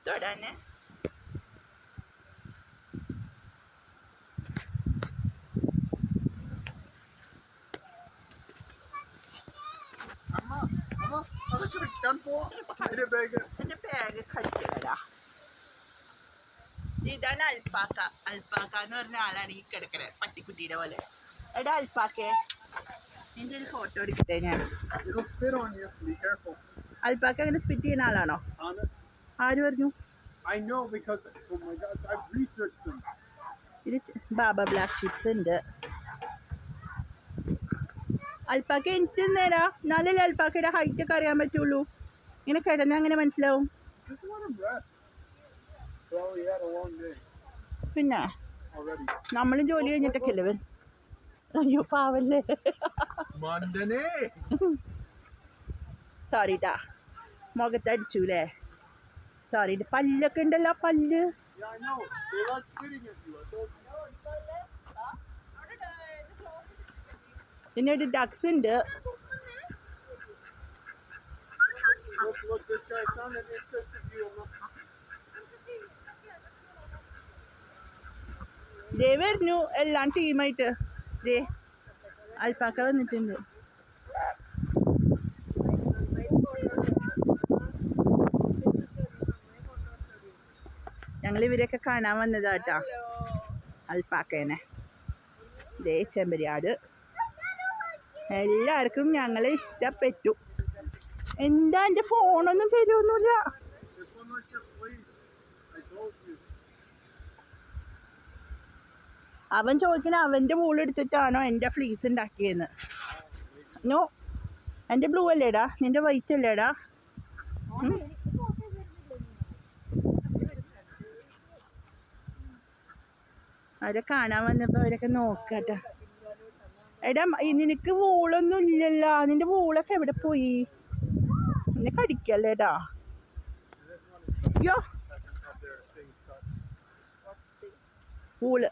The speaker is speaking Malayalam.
തൊടാന് എന്റെ ബാഗ് കളിക്കലടാ. ഇതാണ് അൽപ്പാക്ക. അൽപ്പാക്ക എന്ന് പറഞ്ഞ ആളാണ് ഈ കിടക്കണത്, പട്ടിക്കുട്ടിയുടെ പോലെ. എടാ അൽപ്പാക്കേ, നിന്റെ ഒരു ഫോട്ടോ എടുക്കട്ടെ ഞാൻ. അൽപ്പാക്ക അങ്ങനെ സ്പിറ്റ് ചെയ്യുന്ന ആളാണോ? ആര് പറഞ്ഞു? ഇത് ബാബ ബ്ലാക്ക് ഷിപ്സ് ഉണ്ട്. അൽപ്പാക്ക എനിക്ക് നേരാ, എന്നാലല്ലേ അൽപ്പാക്കയുടെ ഹൈറ്റ് ഒക്കെ അറിയാൻ പറ്റുള്ളൂ. ഇങ്ങനെ കിടന്ന് അങ്ങനെ മനസ്സിലാവും. പിന്നെ നമ്മളും ജോലി കഴിഞ്ഞിട്ടൊക്കെ അല്ലേ വരും. അയ്യോ പാവല്ലേ. സോറിട്ടാ, മുഖത്തടിച്ചൂലേ. സോറി. പല്ലൊക്കെ ഉണ്ടല്ലോ, പല്ല്. പിന്നെ ഒരു ഡക്സ് ഉണ്ട്. ദേ വരുന്നു എല്ലാം ടീമായിട്ട്. ദേ അൽപ്പാക്ക വന്നിട്ടുണ്ട്. ഞങ്ങൾ ഇവരെയൊക്കെ കാണാൻ വന്നതാട്ടാ, അൽപ്പാക്കേനെ. ദേ ചെമ്പരിയാട്. എല്ലാവർക്കും ഞങ്ങളെ ഇഷ്ടപ്പെട്ടു. എന്താ എൻ്റെ ഫോണൊന്നും തരുമൊന്നുമില്ല. അവൻ ചോദിക്കണ അവൻ്റെ ബോൾ എടുത്തിട്ടാണോ എൻ്റെ ഫ്ലീസ് ഉണ്ടാക്കിയെന്ന്. നോ, എൻ്റെ ബ്ലൂ അല്ലേടാ, നിൻ്റെ വൈറ്റ് അല്ലേടാ. അവരെ കാണാൻ വന്നപ്പോൾ അവരൊക്കെ നോക്കട്ടാ. എടാ നിനക്ക് വൂളൊന്നും ഇല്ലല്ലോ, നിന്റെ വൂളൊക്കെ എവിടെ പോയി? നിന്നെ കടിക്കല്ലേടാ. അയ്യോ വൂള്.